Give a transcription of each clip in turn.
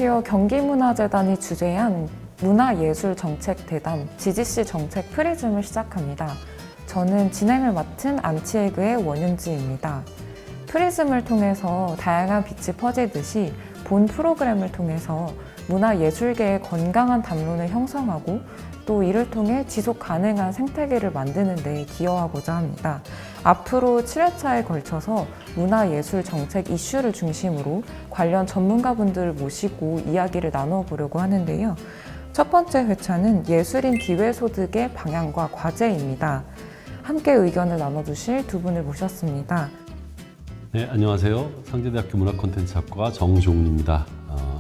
안녕하세요. 경기문화재단이 주재한 문화예술정책대담 GGC 정책 프리즘을 시작합니다. 저는 진행을 맡은 안치에그의 원윤지입니다. 프리즘을 통해서 다양한 빛이 퍼지듯이 본 프로그램을 통해서 문화예술계의 건강한 담론을 형성하고 또 이를 통해 지속 가능한 생태계를 만드는 데 기여하고자 합니다. 앞으로 7회차에 걸쳐서 문화예술 정책 이슈를 중심으로 관련 전문가분들을 모시고 이야기를 나눠보려고 하는데요. 첫 번째 회차는 예술인 기회소득의 방향과 과제입니다. 함께 의견을 나눠주실 두 분을 모셨습니다. 네, 안녕하세요. 상지대학교 문화콘텐츠학과 정종훈입니다.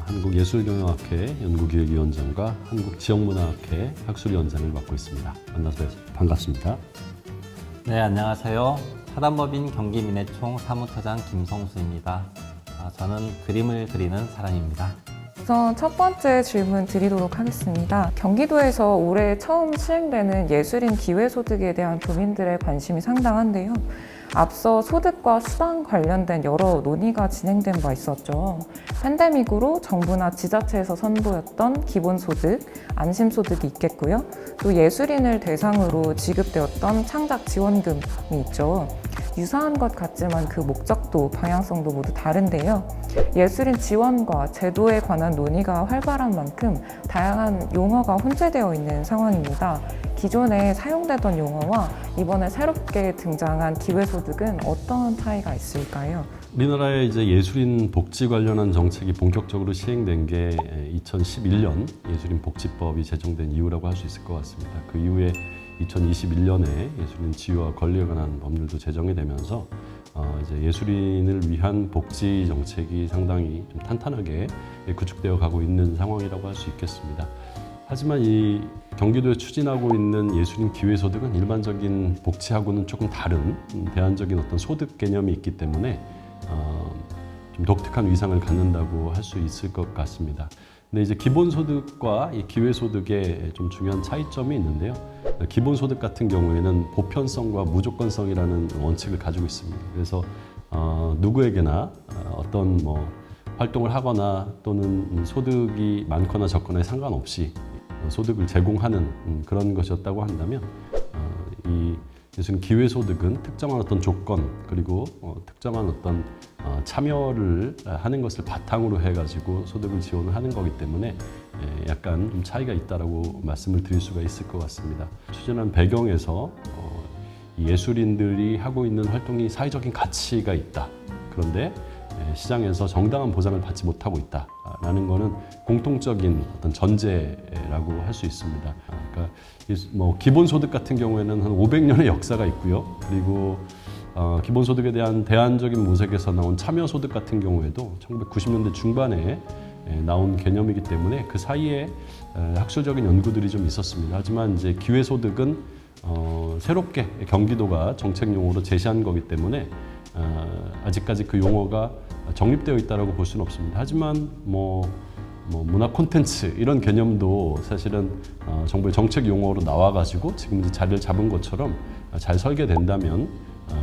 한국예술경영학회 연구기획위원장과 한국지역문화학회 학술위원장을 맡고 있습니다. 만나서 반갑습니다. 네, 안녕하세요. 사단법인 경기민회총 사무처장 김성수입니다. 저는 그림을 그리는 사람입니다. 우선 첫 번째 질문 드리도록 하겠습니다. 경기도에서 올해 처음 시행되는 예술인 기회소득에 대한 도민들의 관심이 상당한데요. 앞서 소득과 수당 관련된 여러 논의가 진행된 바 있었죠. 팬데믹으로 정부나 지자체에서 선보였던 기본소득, 안심소득이 있겠고요. 또 예술인을 대상으로 지급되었던 창작지원금이 있죠. 유사한 것 같지만 그 목적도 방향성도 모두 다른데요. 예술인 지원과 제도에 관한 논의가 활발한 만큼 다양한 용어가 혼재되어 있는 상황입니다. 기존에 사용되던 용어와 이번에 새롭게 등장한 기회소득은 어떤 차이가 있을까요? 우리나라의 이제 예술인 복지 관련한 정책이 본격적으로 시행된 게 2011년 예술인 복지법이 제정된 이후라고 할 수 있을 것 같습니다. 그 이후에 2021년에 예술인 지위와 권리에 관한 법률도 제정이 되면서 이제 예술인을 위한 복지 정책이 상당히 좀 탄탄하게 구축되어 가고 있는 상황이라고 할 수 있겠습니다. 하지만 이 경기도에 추진하고 있는 예술인 기회소득은 일반적인 복지하고는 조금 다른 대안적인 어떤 소득 개념이 있기 때문에 좀 독특한 위상을 갖는다고 할 수 있을 것 같습니다. 근데 이제 기본소득과 이 기회소득에 좀 중요한 차이점이 있는데요. 기본소득 같은 경우에는 보편성과 무조건성이라는 원칙을 가지고 있습니다. 그래서 누구에게나 어떤 활동을 하거나 또는 소득이 많거나 적거나에 상관없이 소득을 제공하는 그런 것이었다고 한다면 이 예술인 기회소득은 특정한 어떤 조건 그리고 특정한 어떤 참여를 하는 것을 바탕으로 해가지고 소득을 지원을 하는 거기 때문에 약간 좀 차이가 있다라고 말씀을 드릴 수가 있을 것 같습니다. 추진한 배경에서 예술인들이 하고 있는 활동이 사회적인 가치가 있다. 그런데 시장에서 정당한 보장을 받지 못하고 있다라는 것은 공통적인 어떤 전제라고 할 수 있습니다. 그러니까 기본소득 같은 경우에는 한 500년의 역사가 있고요. 그리고 기본소득에 대한 대안적인 모색에서 나온 참여소득 같은 경우에도 1990년대 중반에 나온 개념이기 때문에 그 사이에 학술적인 연구들이 좀 있었습니다. 하지만 이제 기회소득은 새롭게 경기도가 정책 용어로 제시한 거기 때문에 아직까지 그 용어가 정립되어 있다고 볼 수는 없습니다. 하지만 문화 콘텐츠 이런 개념도 사실은 정부의 정책 용어로 나와가지고 지금 이제 자리를 잡은 것처럼 잘 설계된다면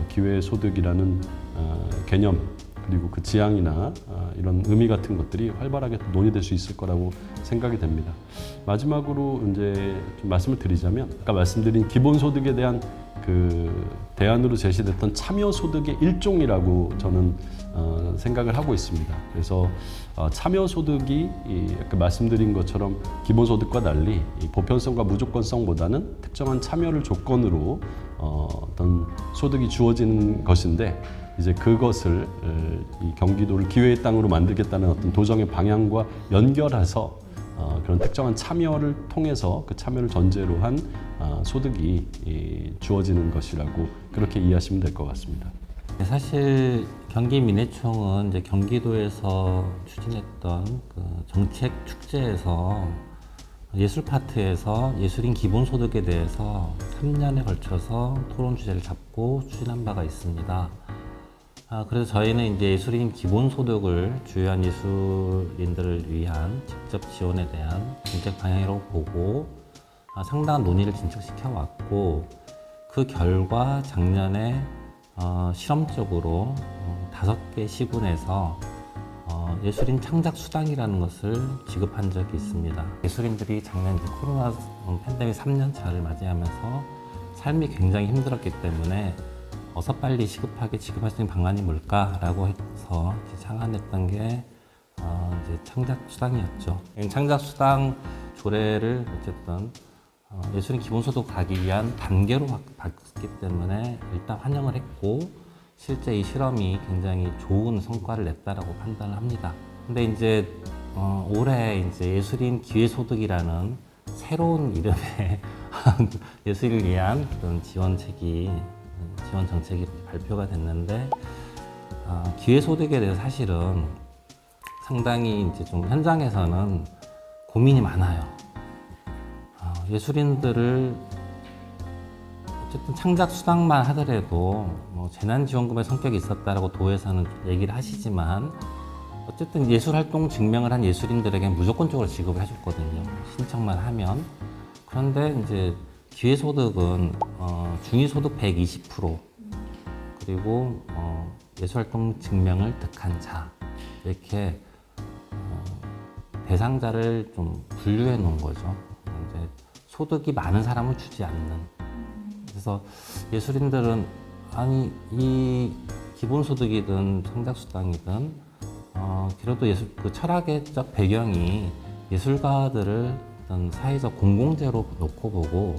기회소득이라는 개념 그리고 그 지향이나 이런 의미 같은 것들이 활발하게 논의될 수 있을 거라고 생각이 됩니다. 마지막으로 이제 좀 말씀을 드리자면 아까 말씀드린 기본소득에 대한 그 대안으로 제시됐던 참여소득의 일종이라고 저는 생각을 하고 있습니다. 그래서 참여소득이 아까 말씀드린 것처럼 기본소득과 달리 보편성과 무조건성보다는 특정한 참여를 조건으로 어떤 소득이 주어지는 것인데 이제 그것을 이 경기도를 기회의 땅으로 만들겠다는 어떤 도정의 방향과 연결해서 그런 특정한 참여를 통해서 그 참여를 전제로 한 소득이 주어지는 것이라고 그렇게 이해하시면 될 것 같습니다. 사실 경기민회총은 이제 경기도에서 추진했던 그 정책 축제에서 예술 파트에서 예술인 기본소득에 대해서 3년에 걸쳐서 토론 주제를 잡고 추진한 바가 있습니다. 그래서 저희는 이제 예술인 기본소득을 주요한 예술인들을 위한 직접 지원에 대한 정책 방향이라고 보고 상당한 논의를 진척시켜 왔고 그 결과 작년에 실험적으로 5개 시군에서 예술인 창작 수당이라는 것을 지급한 적이 있습니다. 예술인들이 작년 이제 코로나 팬데믹 3년 차를 맞이하면서 삶이 굉장히 힘들었기 때문에 어서 빨리 시급하게 지급할 수 있는 방안이 뭘까라고 해서 창안했던 게 이제 창작 수당이었죠. 창작 수당 조례를 어쨌든 예술인 기본소득 가기 위한 단계로 봤기 때문에 일단 환영을 했고 실제 이 실험이 굉장히 좋은 성과를 냈다라고 판단을 합니다. 근데 이제 올해 이제 예술인 기회소득이라는 새로운 이름의 예술을 위한 그런 지원 정책이 발표가 됐는데 기회소득에 대해서 사실은 상당히 이제 좀 현장에서는 고민이 많아요. 예술인들을 어쨌든 창작 수당만 하더라도 뭐 재난지원금의 성격이 있었다라고 도에서는 얘기를 하시지만 어쨌든 예술활동 증명을 한 예술인들에게 무조건적으로 지급을 해줬거든요. 신청만 하면. 그런데 이제 기회소득은 중위소득 120% 그리고 예술활동 증명을 득한 자 이렇게 대상자를 좀 분류해 놓은 거죠. 이제 소득이 많은 사람을 주지 않는. 그래서 예술인들은 아니 이 기본소득이든 창작수당이든 그래도 그 철학적 배경이 예술가들을 어떤 사회적 공공재로 놓고 보고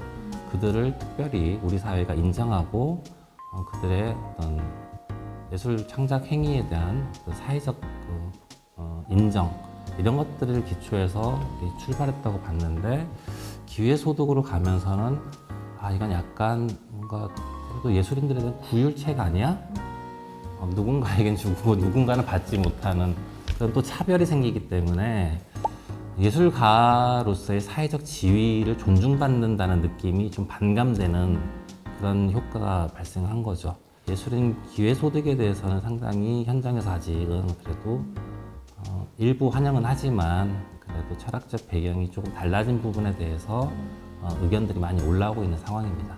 그들을 특별히 우리 사회가 인정하고 그들의 어떤 예술 창작 행위에 대한 그 사회적 인정 이런 것들을 기초해서 출발했다고 봤는데 기회소득으로 가면서는 이건 약간 뭔가 그래도 예술인들에 대한 구휼책 아니야? 누군가에겐 주고 누군가는 받지 못하는 그런 또 차별이 생기기 때문에 예술가로서의 사회적 지위를 존중받는다는 느낌이 좀 반감되는 그런 효과가 발생한 거죠. 예술인 기회소득에 대해서는 상당히 현장에서 아직은 그래도 일부 환영은 하지만 그래도 철학적 배경이 조금 달라진 부분에 대해서 의견들이 많이 올라오고 있는 상황입니다.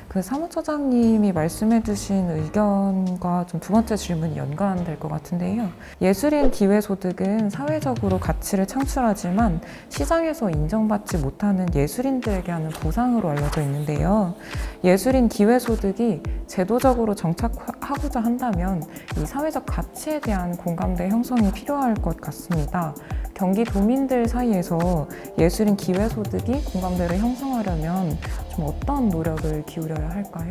그 사무처장님이 말씀해주신 의견과 좀 두 번째 질문이 연관될 것 같은데요. 예술인 기회소득은 사회적으로 가치를 창출하지만 시장에서 인정받지 못하는 예술인들에게 하는 보상으로 알려져 있는데요. 예술인 기회소득이 제도적으로 정착하고자 한다면 이 사회적 가치에 대한 공감대 형성이 필요할 것 같습니다. 경기도민들 사이에서 예술인 기회소득이 공감대를 형성하려면 좀 어떤 노력을 기울여야 할까요?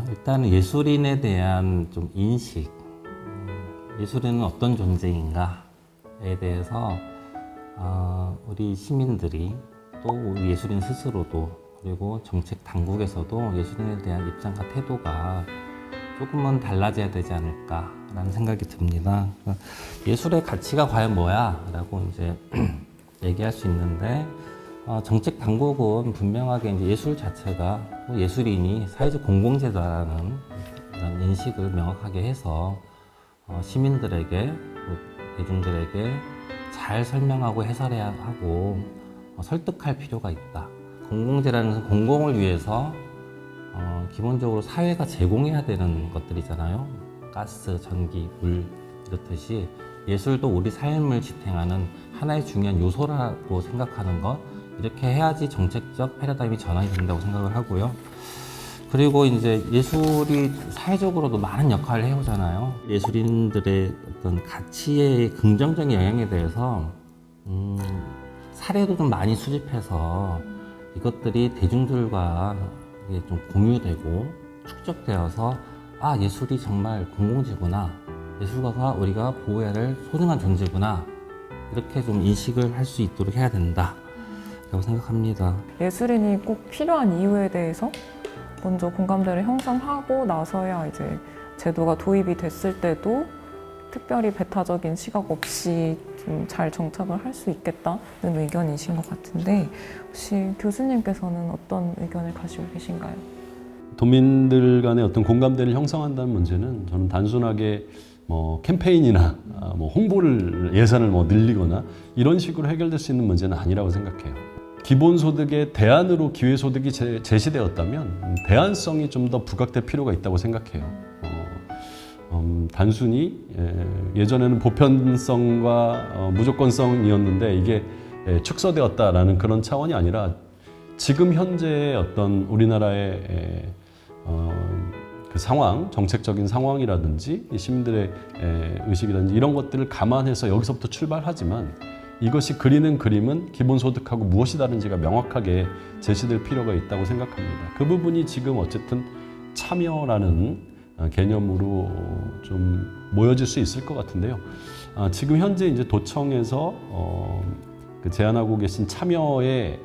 일단 예술인에 대한 좀 인식, 예술인은 어떤 존재인가에 대해서 우리 시민들이 또 우리 예술인 스스로도 그리고 정책 당국에서도 예술인에 대한 입장과 태도가 조금은 달라져야 되지 않을까라는 생각이 듭니다. 예술의 가치가 과연 뭐야? 라고 이제 얘기할 수 있는데 정책 당국은 분명하게 이제 예술 자체가 예술인이 사회적 공공재다라는 이런 인식을 명확하게 해서 시민들에게 대중들에게 잘 설명하고 해설해야 하고 설득할 필요가 있다. 공공재라는 것은 공공을 위해서 기본적으로 사회가 제공해야 되는 것들이잖아요. 가스, 전기, 물 이렇듯이 예술도 우리 삶을 지탱하는 하나의 중요한 요소라고 생각하는 것 이렇게 해야지 정책적 패러다임이 전환이 된다고 생각을 하고요. 그리고 이제 예술이 사회적으로도 많은 역할을 해오잖아요. 예술인들의 어떤 가치의 긍정적인 영향에 대해서 사례도 좀 많이 수집해서 이것들이 대중들과 이게 좀 공유되고 축적되어서 예술이 정말 공공재구나, 예술가가 우리가 보호해야 할 소중한 존재구나 이렇게 좀 인식을 할 수 있도록 해야 된다 라고 생각합니다. 예술인이 꼭 필요한 이유에 대해서 먼저 공감대를 형성하고 나서야 이제 제도가 도입이 됐을 때도 특별히 배타적인 시각 없이 좀 잘 정착을 할 수 있겠다는 의견이신 것 같은데 혹시 교수님께서는 어떤 의견을 가지고 계신가요? 도민들 간의 어떤 공감대를 형성한다는 문제는 저는 단순하게 캠페인이나 홍보를 예산을 늘리거나 이런 식으로 해결될 수 있는 문제는 아니라고 생각해요. 기본소득의 대안으로 기회소득이 제시되었다면 대안성이 좀 더 부각될 필요가 있다고 생각해요. 단순히 예전에는 보편성과 무조건성이었는데 이게 축소되었다라는 그런 차원이 아니라 지금 현재의 어떤 우리나라의 그 상황, 정책적인 상황이라든지 시민들의 의식이라든지 이런 것들을 감안해서 여기서부터 출발하지만 이것이 그리는 그림은 기본소득하고 무엇이 다른지가 명확하게 제시될 필요가 있다고 생각합니다. 그 부분이 지금 어쨌든 참여라는 개념으로 좀 모여질 수 있을 것 같은데요. 지금 현재 이제 도청에서 그 제안하고 계신 참여의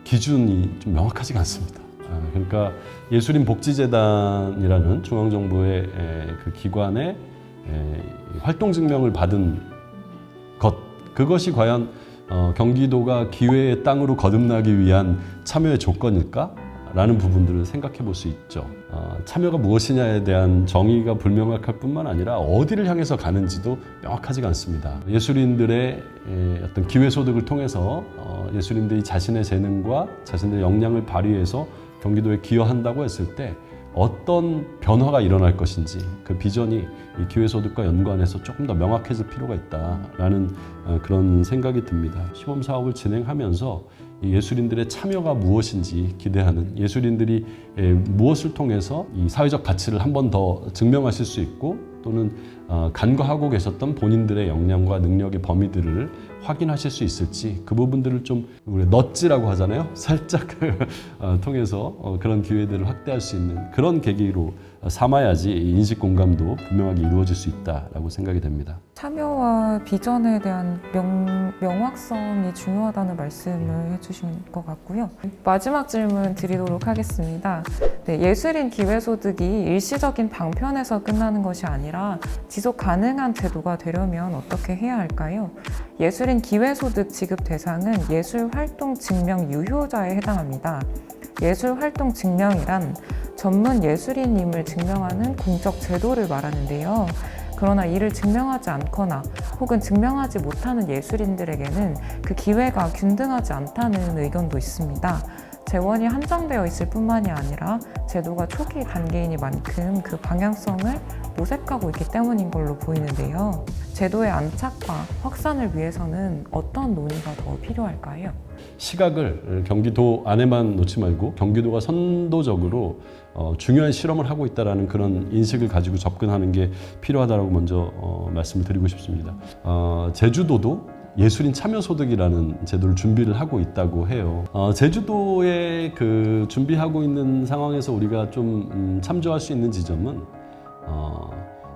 기준이 좀 명확하지가 않습니다. 그러니까 예술인복지재단이라는 중앙정부의 그 기관의 활동 증명을 받은 것, 그것이 과연 경기도가 기회의 땅으로 거듭나기 위한 참여의 조건일까? 라는 부분들을 생각해 볼 수 있죠. 참여가 무엇이냐에 대한 정의가 불명확할 뿐만 아니라 어디를 향해서 가는지도 명확하지가 않습니다. 예술인들의 어떤 기회소득을 통해서 예술인들이 자신의 재능과 자신의 역량을 발휘해서 경기도에 기여한다고 했을 때 어떤 변화가 일어날 것인지 그 비전이 이 기회소득과 연관해서 조금 더 명확해질 필요가 있다라는 그런 생각이 듭니다. 시범 사업을 진행하면서 이 예술인들의 참여가 무엇인지 기대하는, 예술인들이 무엇을 통해서 이 사회적 가치를 한 번 더 증명하실 수 있고 또는 간과하고 계셨던 본인들의 역량과 능력의 범위들을 확인하실 수 있을지 그 부분들을 좀 우리 넛지라고 하잖아요. 살짝 통해서 그런 기회들을 확대할 수 있는 그런 계기로 삼아야지 인식 공감도 분명하게 이루어질 수 있다라고 생각이 됩니다. 참여와 비전에 대한 명확성이 중요하다는 말씀을 해주신 것 같고요. 마지막 질문 드리도록 하겠습니다. 네, 예술인 기회소득이 일시적인 방편에서 끝나는 것이 아니라 지속 가능한 제도가 되려면 어떻게 해야 할까요? 예술인 기회소득 지급 대상은 예술활동 증명 유효자에 해당합니다. 예술활동 증명이란 전문 예술인임을 증명하는 공적 제도를 말하는데요. 그러나 이를 증명하지 않거나 혹은 증명하지 못하는 예술인들에게는 그 기회가 균등하지 않다는 의견도 있습니다. 재원이 한정되어 있을 뿐만이 아니라 제도가 초기 단계이니만큼 그 방향성을 모색하고 있기 때문인 걸로 보이는데요. 제도의 안착과 확산을 위해서는 어떤 논의가 더 필요할까요? 시각을 경기도 안에만 놓지 말고 경기도가 선도적으로 중요한 실험을 하고 있다는 그런 인식을 가지고 접근하는 게 필요하다고 먼저 말씀을 드리고 싶습니다. 제주도도 예술인 참여소득이라는 제도를 준비를 하고 있다고 해요. 제주도에 그 준비하고 있는 상황에서 우리가 좀 참조할 수 있는 지점은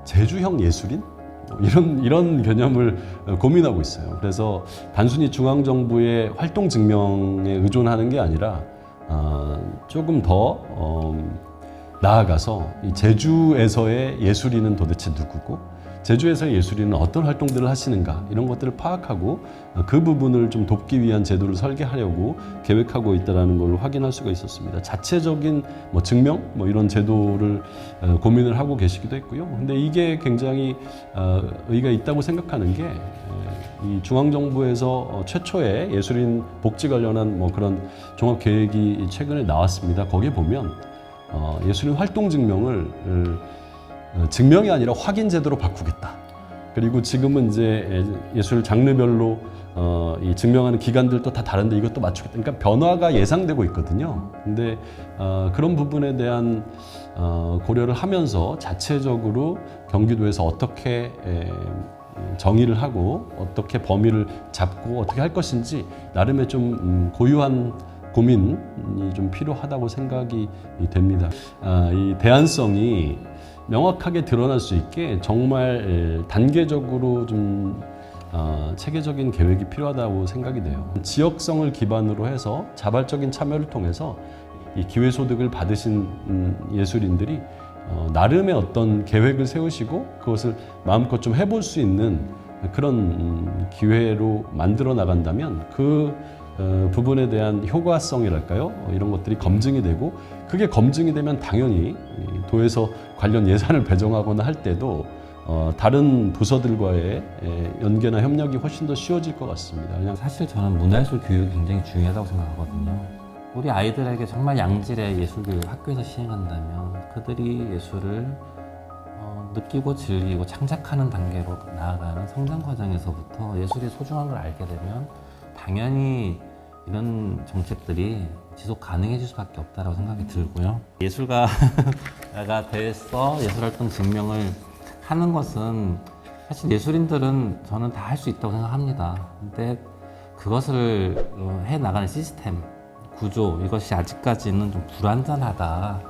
제주형 예술인? 이런 개념을 고민하고 있어요. 그래서 단순히 중앙정부의 활동 증명에 의존하는 게 아니라 조금 더 나아가서 이 제주에서의 예술인은 도대체 누구고 제주에서의 예술인은 어떤 활동들을 하시는가 이런 것들을 파악하고 그 부분을 좀 돕기 위한 제도를 설계하려고 계획하고 있다는 걸 확인할 수가 있었습니다. 자체적인 증명 이런 제도를 고민을 하고 계시기도 했고요. 근데 이게 굉장히 의의가 있다고 생각하는 게 이 중앙정부에서 최초의 예술인 복지 관련한 그런 종합 계획이 최근에 나왔습니다. 거기에 보면 예술인 활동 증명을 증명이 아니라 확인 제도로 바꾸겠다. 그리고 지금은 이제 예술 장르별로 이 증명하는 기간들도 다 다른데 이것도 맞추겠다. 그러니까 변화가 예상되고 있거든요. 근데 그런 부분에 대한 고려를 하면서 자체적으로 경기도에서 어떻게 정의를 하고 어떻게 범위를 잡고 어떻게 할 것인지 나름의 좀 고유한 고민이 좀 필요하다고 생각이 됩니다. 이 대안성이 명확하게 드러날 수 있게 정말 단계적으로 좀 체계적인 계획이 필요하다고 생각이 돼요. 지역성을 기반으로 해서 자발적인 참여를 통해서 이 기회소득을 받으신 예술인들이 나름의 어떤 계획을 세우시고 그것을 마음껏 좀 해볼 수 있는 그런 기회로 만들어 나간다면 그 부분에 대한 효과성이랄까요? 이런 것들이 검증이 되고 그게 검증이 되면 당연히 도에서 관련 예산을 배정하거나 할 때도 다른 부서들과의 연계나 협력이 훨씬 더 쉬워질 것 같습니다. 그냥 사실 저는 문화예술 교육이 굉장히 중요하다고 생각하거든요. 우리 아이들에게 정말 양질의 예술교육을 학교에서 시행한다면 그들이 예술을 느끼고 즐기고 창작하는 단계로 나아가는 성장 과정에서부터 예술의 소중한 걸 알게 되면 당연히 이런 정책들이 지속 가능해질 수밖에 없다고 생각이 들고요. 예술가가 돼서 예술활동 증명을 하는 것은 사실 예술인들은 저는 다 할 수 있다고 생각합니다. 근데 그것을 해나가는 시스템, 구조, 이것이 아직까지는 좀 불완전하다.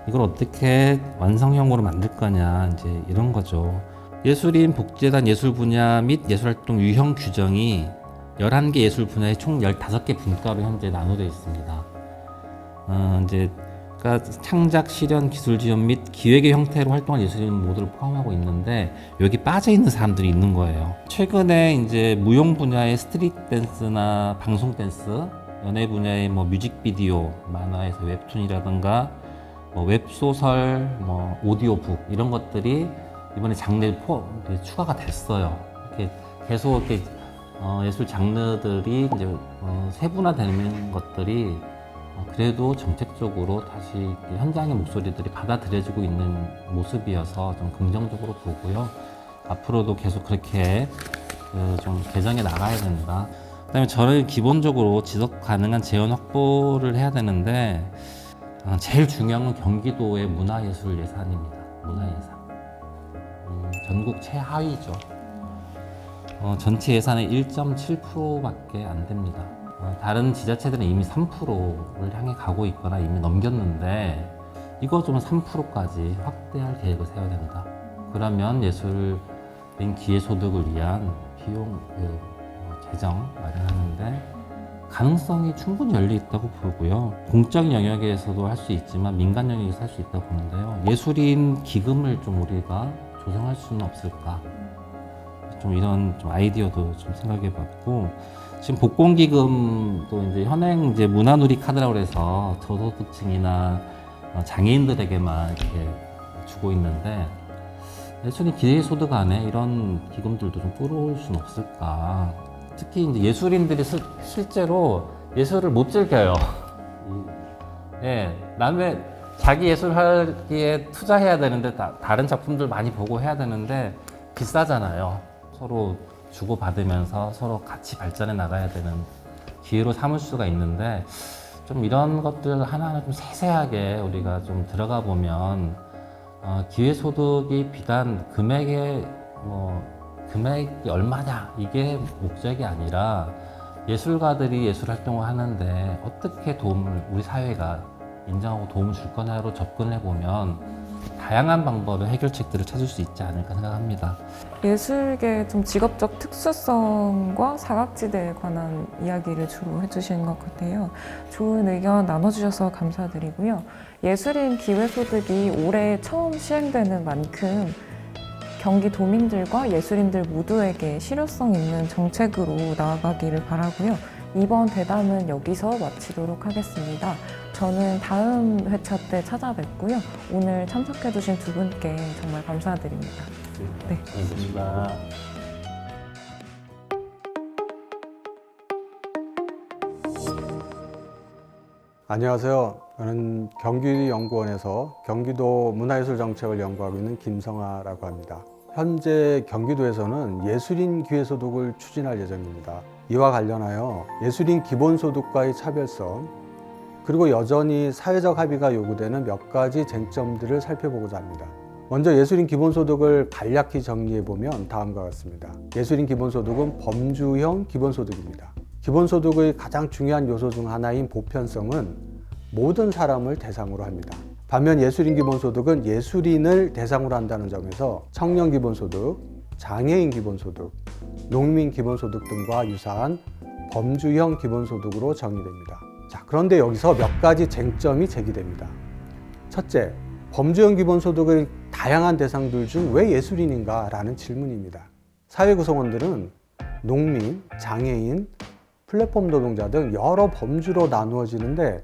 이걸 어떻게 완성형으로 만들 거냐, 이제 이런 거죠. 예술인 복지재단 예술 분야 및 예술활동 유형 규정이 11개 예술 분야에 총 15개 분과로 현재 나눠져 있습니다. 그러니까 창작, 실현, 기술 지원 및 기획의 형태로 활동할 예술인 모두를 포함하고 있는데 여기 빠져 있는 사람들이 있는 거예요. 최근에 이제 무용 분야의 스트릿 댄스나 방송 댄스, 연예 분야의 뭐 뮤직비디오, 만화에서 웹툰이라든가 웹소설, 오디오북 이런 것들이 이번에 장르에 추가가 됐어요. 이렇게 계속 이렇게 예술 장르들이 이제 세분화되는 것들이 그래도 정책적으로 다시 현장의 목소리들이 받아들여지고 있는 모습이어서 좀 긍정적으로 보고요. 앞으로도 계속 그렇게 좀 개정해 나가야 된다. 그다음에 저는 기본적으로 지속 가능한 재원 확보를 해야 되는데 제일 중요한 건 경기도의 문화예술 예산입니다. 문화예산. 전국 최하위죠. 전체 예산의 1.7%밖에 안 됩니다. 다른 지자체들은 이미 3%를 향해 가고 있거나 이미 넘겼는데 이거 좀 3%까지 확대할 계획을 세워야 됩니다. 그러면 예술인 기회소득을 위한 비용 재정 마련하는데 가능성이 충분히 열려 있다고 보고요. 공적인 영역에서도 할 수 있지만 민간 영역에서 할 수 있다고 보는데요. 예술인 기금을 좀 우리가 조성할 수는 없을까? 좀 이런 좀 아이디어도 좀 생각해봤고 지금 복권기금도 이제 현행 이제 문화누리 카드라고 해서 저소득층이나 장애인들에게만 이렇게 주고 있는데 예술인 기회소득 안에 이런 기금들도 좀 끌어올 수는 없을까? 특히 이제 예술인들이 실제로 예술을 못 즐겨요. 예, 남의 자기 예술하기에 투자해야 되는데 다른 작품들 많이 보고 해야 되는데 비싸잖아요. 서로 주고받으면서 서로 같이 발전해 나가야 되는 기회로 삼을 수가 있는데 좀 이런 것들 하나하나 좀 세세하게 우리가 좀 들어가 보면 기회소득이 비단 금액이 얼마냐 이게 목적이 아니라 예술가들이 예술 활동을 하는데 어떻게 우리 사회가 인정하고 도움을 줄 거냐로 접근해 보면 다양한 방법의 해결책들을 찾을 수 있지 않을까 생각합니다. 예술계 좀 직업적 특수성과 사각지대에 관한 이야기를 주로 해주신 것 같아요. 좋은 의견 나눠주셔서 감사드리고요. 예술인 기회소득이 올해 처음 시행되는 만큼 경기도민들과 예술인들 모두에게 실효성 있는 정책으로 나아가기를 바라고요. 이번 대담은 여기서 마치도록 하겠습니다. 저는 다음 회차 때 찾아뵙고요. 오늘 참석해주신 두 분께 정말 감사드립니다. 네. 감사합니다. 안녕하세요. 저는 경기연구원에서 경기도 문화예술 정책을 연구하고 있는 김성아라고 합니다. 현재 경기도에서는 예술인 기회소득을 추진할 예정입니다. 이와 관련하여 예술인 기본소득과의 차별성, 그리고 여전히 사회적 합의가 요구되는 몇 가지 쟁점들을 살펴보고자 합니다. 먼저 예술인 기본소득을 간략히 정리해보면 다음과 같습니다. 예술인 기본소득은 범주형 기본소득입니다. 기본소득의 가장 중요한 요소 중 하나인 보편성은 모든 사람을 대상으로 합니다. 반면 예술인 기본소득은 예술인을 대상으로 한다는 점에서 청년 기본소득, 장애인 기본소득, 농민 기본소득 등과 유사한 범주형 기본소득으로 정의됩니다. 자, 그런데 여기서 몇 가지 쟁점이 제기됩니다. 첫째, 범주형 기본소득의 다양한 대상들 중 왜 예술인인가? 라는 질문입니다. 사회 구성원들은 농민, 장애인, 플랫폼 노동자 등 여러 범주로 나누어지는데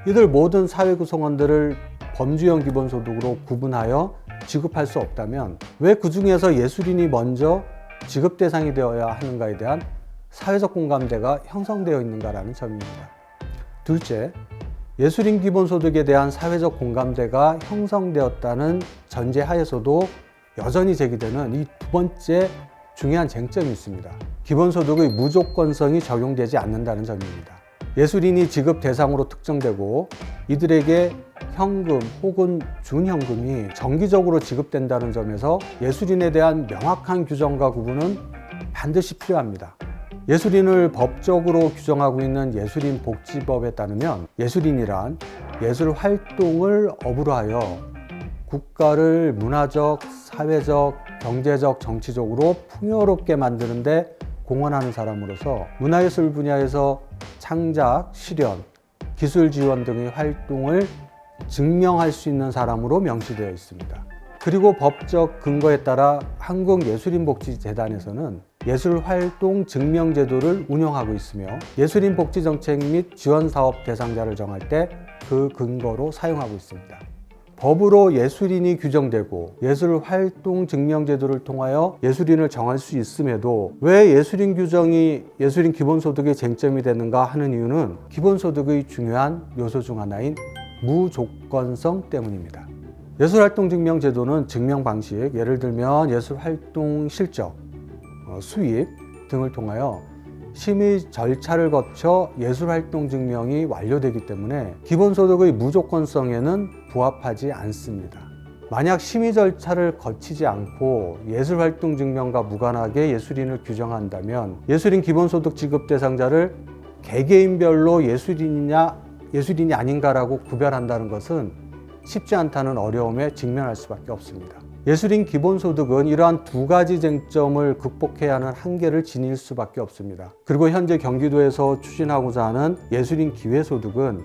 이들 모든 사회 구성원들을 범주형 기본소득으로 구분하여 지급할 수 없다면 왜 그 중에서 예술인이 먼저 지급 대상이 되어야 하는가에 대한 사회적 공감대가 형성되어 있는가라는 점입니다. 둘째, 예술인 기본소득에 대한 사회적 공감대가 형성되었다는 전제 하에서도 여전히 제기되는 이 두 번째 중요한 쟁점이 있습니다. 기본소득의 무조건성이 적용되지 않는다는 점입니다. 예술인이 지급 대상으로 특정되고 이들에게 현금 혹은 준현금이 정기적으로 지급된다는 점에서 예술인에 대한 명확한 규정과 구분은 반드시 필요합니다. 예술인을 법적으로 규정하고 있는 예술인 복지법에 따르면 예술인이란 예술 활동을 업으로 하여 국가를 문화적, 사회적, 경제적, 정치적으로 풍요롭게 만드는 데 공헌하는 사람으로서 문화예술 분야에서 창작, 실현, 기술 지원 등의 활동을 증명할 수 있는 사람으로 명시되어 있습니다. 그리고 법적 근거에 따라 한국예술인복지재단에서는 예술활동 증명제도를 운영하고 있으며 예술인복지정책 및 지원사업 대상자를 정할 때 그 근거로 사용하고 있습니다. 법으로 예술인이 규정되고 예술활동 증명제도를 통하여 예술인을 정할 수 있음에도 왜 예술인 규정이 예술인 기본소득의 쟁점이 되는가 하는 이유는 기본소득의 중요한 요소 중 하나인 무조건성 때문입니다. 예술활동 증명제도는 증명 방식, 예를 들면 예술활동 실적, 수입 등을 통하여 심의 절차를 거쳐 예술활동 증명이 완료되기 때문에 기본소득의 무조건성에는 부합하지 않습니다. 만약 심의 절차를 거치지 않고 예술활동 증명과 무관하게 예술인을 규정한다면 예술인 기본소득 지급 대상자를 개개인별로 예술인이 아닌가라고 구별한다는 것은 쉽지 않다는 어려움에 직면할 수밖에 없습니다. 예술인 기본소득은 이러한 두 가지 쟁점을 극복해야 하는 한계를 지닐 수밖에 없습니다. 그리고 현재 경기도에서 추진하고자 하는 예술인 기회소득은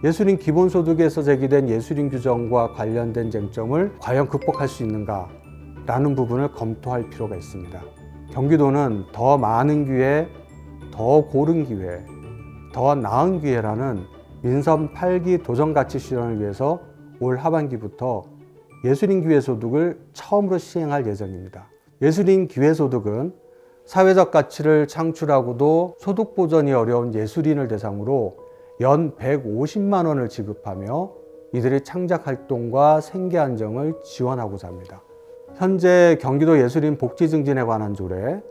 예술인 기본소득에서 제기된 예술인 규정과 관련된 쟁점을 과연 극복할 수 있는가 라는 부분을 검토할 필요가 있습니다. 경기도는 더 많은 기회, 더 고른 기회, 더 나은 기회라는 민선 8기 도전가치 실현을 위해서 올 하반기부터 예술인 기회소득을 처음으로 시행할 예정입니다. 예술인 기회소득은 사회적 가치를 창출하고도 소득 보전이 어려운 예술인을 대상으로 연 150만 원을 지급하며 이들의 창작 활동과 생계 안정을 지원하고자 합니다. 현재 경기도 예술인 복지 증진에 관한 조례,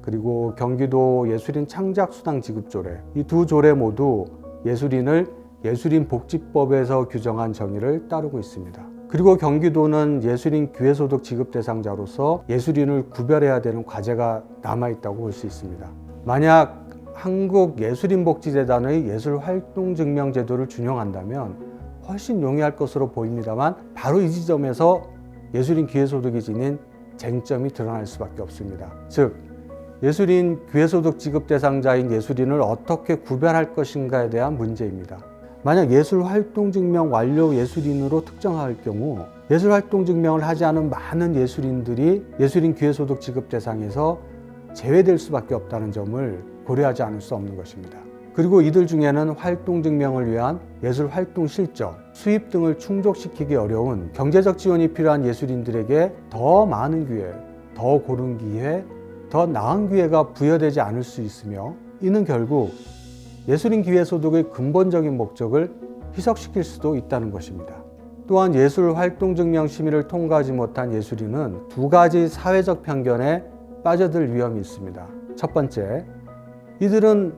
그리고 경기도 예술인 창작 수당 지급 조례, 이 두 조례 모두 예술인을 예술인 복지법에서 규정한 정의를 따르고 있습니다. 그리고 경기도는 예술인 기회소득 지급 대상자로서 예술인을 구별해야 되는 과제가 남아있다고 볼 수 있습니다. 만약 한국예술인복지재단의 예술활동증명제도를 준용한다면 훨씬 용이할 것으로 보입니다만 바로 이 지점에서 예술인 기회소득이 지닌 쟁점이 드러날 수밖에 없습니다. 즉, 예술인 기회소득 지급 대상자인 예술인을 어떻게 구별할 것인가에 대한 문제입니다. 만약 예술활동증명 완료 예술인으로 특정할 경우 예술활동증명을 하지 않은 많은 예술인들이 예술인 기회소득 지급 대상에서 제외될 수밖에 없다는 점을 고려하지 않을 수 없는 것입니다. 그리고 이들 중에는 활동증명을 위한 예술활동 실적, 수입 등을 충족시키기 어려운 경제적 지원이 필요한 예술인들에게 더 많은 기회, 더 고른 기회, 더 나은 기회가 부여되지 않을 수 있으며 이는 결국 예술인 기회소득의 근본적인 목적을 희석시킬 수도 있다는 것입니다. 또한 예술활동증명 심의를 통과하지 못한 예술인은 두 가지 사회적 편견에 빠져들 위험이 있습니다. 첫 번째, 이들은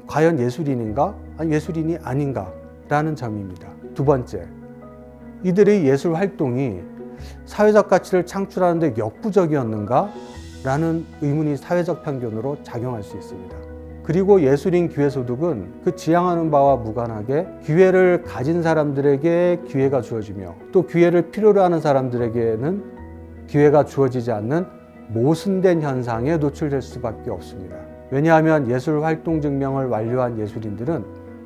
과연 예술인인가? 아니 예술인이 아닌가? 라는 점입니다. 두 번째, 이들의 예술활동이 사회적 가치를 창출하는 데 역부족이었는가? 라는 의문이 사회적 편견으로 작용할 수 있습니다. 그리고 예술인 기회소득은 그 지향하는 바와 무관하게 기회를 가진 사람들에게 기회가 주어지며 또 기회를 필요로 하는 사람들에게는 기회가 주어지지 않는 모순된 현상에 노출될 수밖에 없습니다. 왜냐하면 예술활동증명을 완료한 예술인들은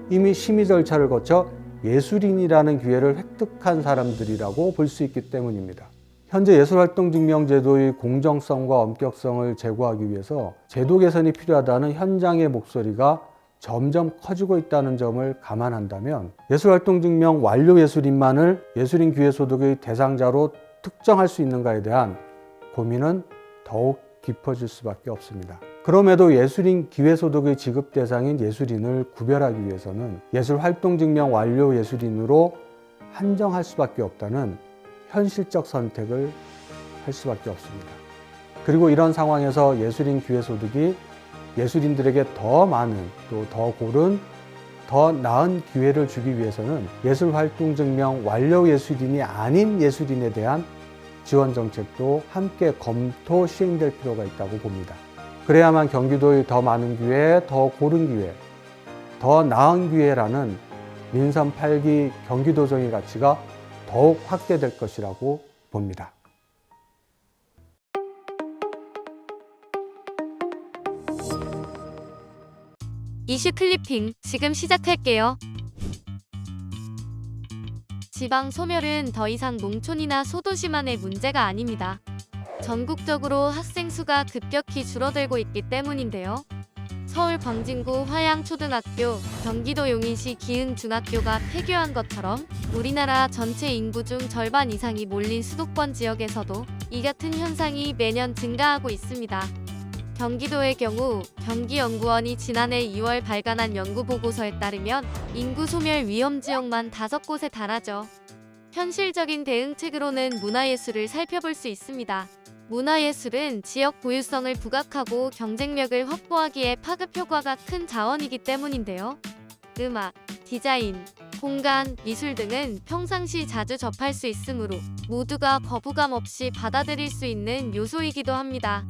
이미 심의 절차를 거쳐 예술인이라는 기회를 획득한 사람들이라고 볼 수 있기 때문입니다. 현재 예술활동증명제도의 공정성과 엄격성을 제고하기 위해서 제도 개선이 필요하다는 현장의 목소리가 점점 커지고 있다는 점을 감안한다면 예술활동증명 완료 예술인만을 예술인 기회소득의 대상자로 특정할 수 있는가에 대한 고민은 더욱 깊어질 수밖에 없습니다. 그럼에도 예술인 기회소득의 지급 대상인 예술인을 구별하기 위해서는 예술활동증명 완료 예술인으로 한정할 수밖에 없다는 현실적 선택을 할 수밖에 없습니다. 그리고 이런 상황에서 예술인 기회소득이 예술인들에게 더 많은 또 더 고른 더 나은 기회를 주기 위해서는 예술활동증명 완료 예술인이 아닌 예술인에 대한 지원 정책도 함께 검토 시행될 필요가 있다고 봅니다. 그래야만 경기도의 더 많은 기회, 더 고른 기회, 더 나은 기회라는 민선 8기 경기도정의 가치가 더욱 확대될 것이라고 봅니다. 이슈 클리핑 지금 시작할게요. 지방 소멸은 더 이상 농촌이나 소도시만의 문제가 아닙니다. 전국적으로 학생 수가 급격히 줄어들고 있기 때문인데요. 서울 광진구 화양초등학교, 경기도 용인시 기흥중학교가 폐교한 것처럼 우리나라 전체 인구 중 절반 이상이 몰린 수도권 지역에서도 이 같은 현상이 매년 증가하고 있습니다. 경기도의 경우 경기연구원이 지난해 2월 발간한 연구보고서에 따르면 인구 소멸 위험 지역만 5곳에 달하죠. 현실적인 대응책으로는 문화예술을 살펴볼 수 있습니다. 문화예술은 지역 고유성을 부각하고 경쟁력을 확보하기에 파급 효과가 큰 자원이기 때문인데요. 음악, 디자인, 공간, 미술 등은 평상시 자주 접할 수 있으므로 모두가 거부감 없이 받아들일 수 있는 요소이기도 합니다.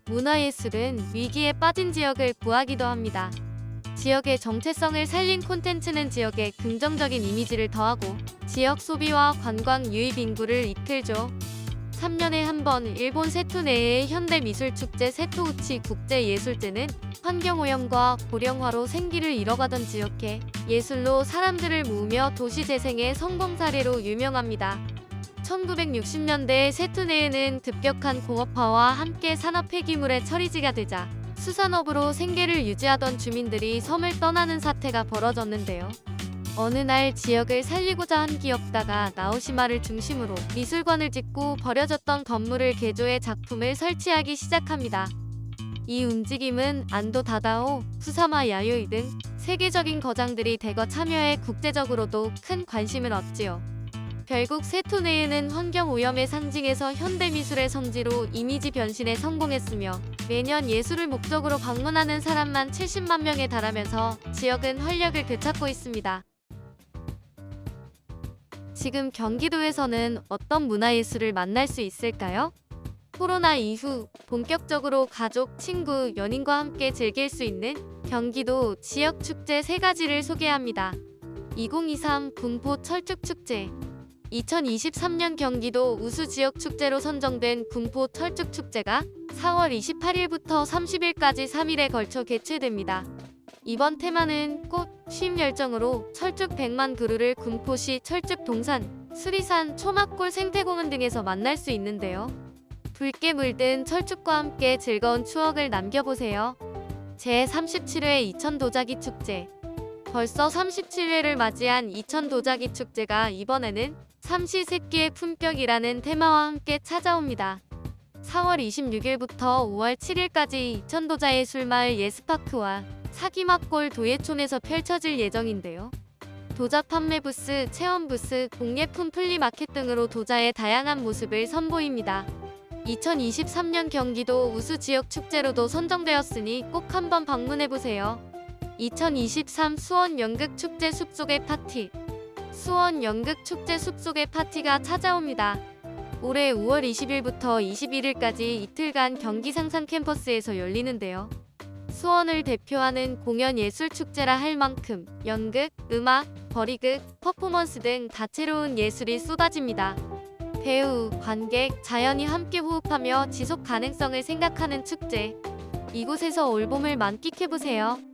문화예술은 위기에 빠진 지역을 구하기도 합니다. 지역의 정체성을 살린 콘텐츠는 지역에 긍정적인 이미지를 더하고 지역 소비와 관광 유입 인구를 이끌죠. 3년에 한 번 일본 세토 내의 현대미술축제 세토우치 국제예술제는 환경오염과 고령화로 생기를 잃어가던 지역에 예술로 사람들을 모으며 도시재생의 성공 사례로 유명합니다. 1960년대 세토내에는 급격한 공업화와 함께 산업 폐기물의 처리지가 되자 수산업으로 생계를 유지하던 주민들이 섬을 떠나는 사태가 벌어졌는데요. 어느 날 지역을 살리고자 한 기업가가 나오시마를 중심으로 미술관을 짓고 버려졌던 건물을 개조해 작품을 설치하기 시작합니다. 이 움직임은 안도 다다오, 푸사마 야요이 등 세계적인 거장들이 대거 참여해 국제적으로도 큰 관심을 얻지요. 결국 세토네에는 환경오염의 상징에서 현대미술의 성지로 이미지 변신에 성공했으며 매년 예술을 목적으로 방문하는 사람만 70만 명에 달하면서 지역은 활력을 되찾고 있습니다. 지금 경기도에서는 어떤 문화예술을 만날 수 있을까요? 코로나 이후 본격적으로 가족, 친구, 연인과 함께 즐길 수 있는 경기도 지역축제 3가지를 소개합니다. 2023 군포 철쭉축제 2023년 경기도 우수지역축제로 선정된 군포 철쭉축제가 4월 28일부터 30일까지 3일에 걸쳐 개최됩니다. 이번 테마는 꽃, 쉼 열정으로 철쭉 100만 그루를 군포시 철쭉동산, 수리산, 초막골 생태공원 등에서 만날 수 있는데요. 붉게 물든 철쭉과 함께 즐거운 추억을 남겨보세요. 제37회 이천도자기 축제 벌써 37회를 맞이한 이천도자기 축제가 이번에는 삼시세끼의 품격이라는 테마와 함께 찾아옵니다. 4월 26일부터 5월 7일까지 이천도자예술마을 예스파크와 사기막골 도예촌에서 펼쳐질 예정인데요. 도자 판매 부스, 체험 부스, 공예품 플리마켓 등으로 도자의 다양한 모습을 선보입니다. 2023년 경기도 우수지역축제로도 선정되었으니 꼭 한번 방문해보세요. 2023 수원 연극축제 숲속의 파티 수원 연극축제 숲속의 파티가 찾아옵니다. 올해 5월 20일부터 21일까지 이틀간 경기 상상 캠퍼스에서 열리는데요. 수원을 대표하는 공연예술축제라 할 만큼 연극, 음악, 버리극, 퍼포먼스 등 다채로운 예술이 쏟아집니다. 배우, 관객, 자연이 함께 호흡하며 지속 가능성을 생각하는 축제. 이곳에서 올봄을 만끽해보세요.